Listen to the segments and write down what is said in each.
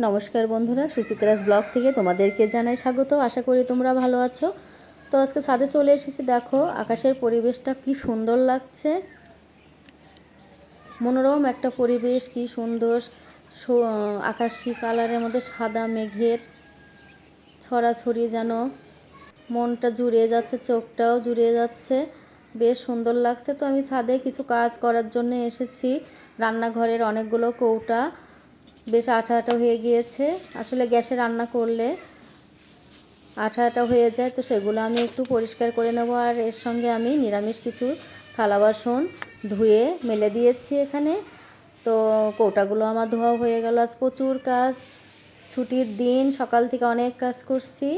नमस्कार बंधुरा सुचित्रास ब्लग থেকে তোমাদেরকে জানাই স্বাগত। আশা করি তোমরা ভালো আছো। তো আজকে ছাদে চলে এসেছি। দেখো আকাশের পরিবেশটা কি সুন্দর লাগছে, মনোরম একটা পরিবেশ, কি সুন্দর আকাশী কালারের মধ্যে সাদা মেঘের ছড়াছড়ি, যেন মনটা জুড়িয়ে যাচ্ছে, চোখটাও জুড়িয়ে যাচ্ছে, বেশ সুন্দর লাগছে। তো আমি ছাদে কিছু কাজ করার জন্য এসেছি। রান্নাঘরের অনেকগুলো কৌটা বেশ আঠা আঠা হয়ে গিয়েছে। আসলে গ্যাসে রান্না করলে আঠা আঠা হয়ে যায়, তো সেগুলো আমি একটু পরিষ্কার করে নেব। আর এর সঙ্গে আমি নিরামিষ কিছু থালা বাসন ধুয়ে মেলে দিয়েছি এখানে। তো কৌটাগুলো আমার ধোয়া হয়ে গেল। আজ প্রচুর কাজ, ছুটির দিন, সকাল থেকে অনেক কাজ করছি।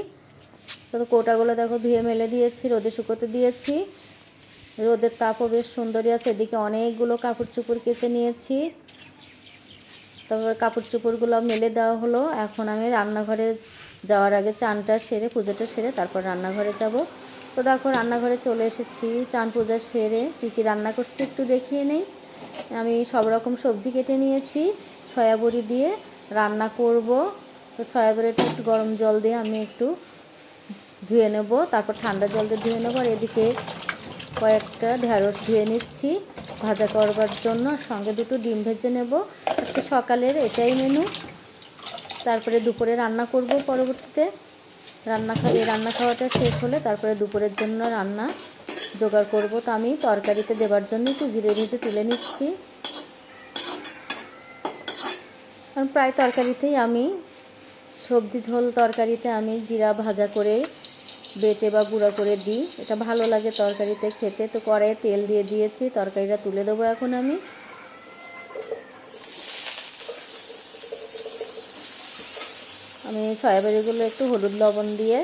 তো কৌটাগুলো দেখো ধুয়ে মেলে দিয়েছি, রোদে শুকোতে দিয়েছি। রোদের তাপও বেশ সুন্দরই আছে। এদিকে অনেকগুলো কাপড় চোপড় কেচে নিয়েছি। তারপর কাপড় চোপড়গুলো মেলে দেওয়া হলো। এখন আমি রান্নাঘরে যাওয়ার আগে চানটা সেরে, পুজোটা সেরে তারপর রান্নাঘরে যাব। তো দেখো রান্নাঘরে চলে এসেছি। চান পূজা সেরে কী কী রান্না করছি একটু দেখিয়ে নেই। আমি সব রকম সবজি কেটে নিয়েছি, সয়াবড়ি দিয়ে রান্না করব। তো সয়াবড়িটা একটু গরম জল দিয়ে আমি একটু ধুয়ে নেব, তারপর ঠান্ডা জল দিয়ে ধুয়ে নেব। আর এদিকে কয়েকটা ঢেঁড়স ধুয়ে নিচ্ছি ভাজা করবার জন্য, সঙ্গে দুটো ডিম ভেজে নেব। আজকে সকালের এটাই মেনু। তারপরে দুপুরে রান্না করব পরবর্তীতে। রান্না খাওয়াটা শেষ হলে তারপরে দুপুরের জন্য রান্না জোগাড় করব। তো আমি তরকারিতে দেবার জন্য একটু জিরে ভেজে তুলে নিচ্ছি, কারণ প্রায় তরকারিতেই আমি সবজি ঝোল তরকারিতে আমি জিরা ভাজা করে বেটে বা গুঁড়া করে দিই, এটা ভালো লাগে তরকারিতে খেতে। তো কড়াইয়ে তেল দিয়ে দিয়েছি, তরকারিটা তুলে দেবো এখন আমি সয়াবড়িগুলো একটু হলুদ লবণ দিয়ে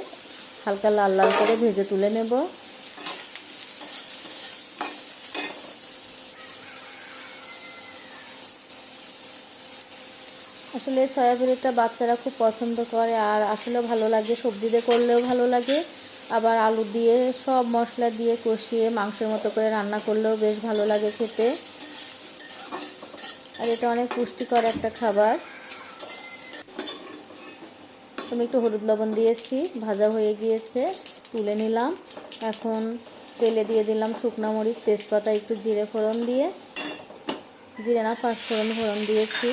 হালকা লাল লাল করে ভেজে তুলে নেব। আসলে সয়াবড়িটা বাচ্চারা খুব পছন্দ করে, আর আসলে ভালো লাগে, সবজি দিয়ে করলেও ভালো লাগে, আবার আলু দিয়ে সব মশলা দিয়ে কষিয়ে মাংসের মতো করে রান্না করলেও বেশ ভালো লাগে খেতে। আর এটা অনেক পুষ্টিকর একটা খাবার। আমি একটু হলুদ লবণ দিয়েছি, ভাজা হয়ে গিয়েছে, তুলে নিলাম। এখন তেলে দিয়ে দিলাম শুকনো মরিচ, তেজপাতা, একটু জিরে ফোড়ন দিয়ে, জিরে না পাঁচফোড়ন ফোড়ন দিয়েছি।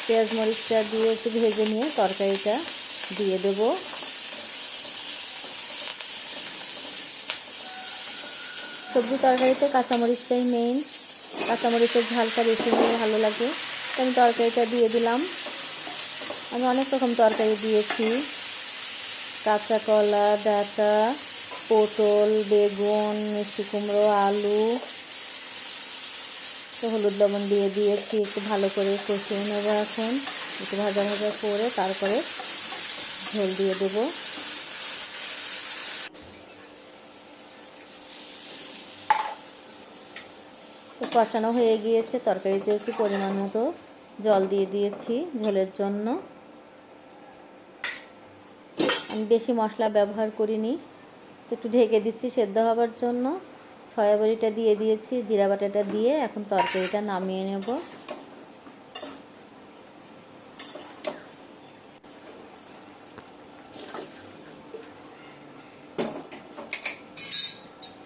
পেঁয়াজ মরিচটা দিয়ে একটু ভেজে নিয়ে তরকারিটা দিয়ে দেব। সবজি তরকারিতে কাঁচামরিচটাই মেইন, কাঁচামরিচের ঝালটা বেশি হলে ভালো লাগে। তো আমি তরকারিটা দিয়ে দিলাম। আমি অনেক রকম তরকারি দিয়েছি, কাঁচা কলা, ডাঁটা, পটল, বেগুন, মিষ্টি কুমড়ো, আলু। তো হলুদ লবণ দিয়ে দিয়েছি, একটু ভালো করে কষিয়ে নেবো। এখন একটু ভাজা ভাজা করে তারপরে ঝোল দিয়ে দেবো। তো কষানো হয়ে গিয়েছে, তরকারিতে একটু পরিমাণ মতো জল দিয়ে দিয়েছি ঝোলের জন্য। আমি বেশি মশলা ব্যবহার করিনি, একটু ঢেকে দিচ্ছি সেদ্ধ হবার জন্য। সয়াবড়িটা দিয়ে দিয়েছি, জিরা বাটাটা দিয়ে এখন তরকারিটা নামিয়ে নেব।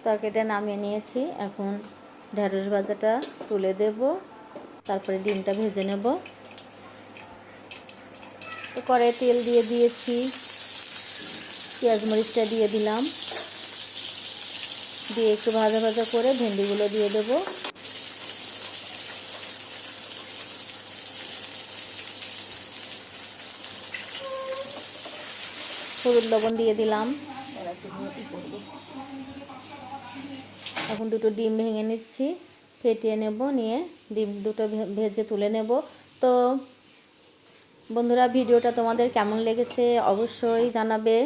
তরকারিটা নামিয়ে নিয়েছি, এখন ঢেঁড়স ভাজাটা তুলে দেব, তারপরে ডিমটা ভেজে নেব। তো কড়াইয়ে তেল দিয়ে দিয়েছি, পেঁয়াজ মরিচটা দিয়ে দিলাম, দিয়ে একটু ভাজা ভাজা করে ভেন্ডিগুলো দিয়ে দেব। হলুদ লবণ দিয়ে দিলাম। এখন দুটো ডিম ভেঙে নিচ্ছি, ফেটিয়ে নেব, নিয়ে ডিম দুটো ভেজে তুলে নেব। তো বন্ধুরা ভিডিওটা তোমাদের কেমন লেগেছে অবশ্যই জানাবে।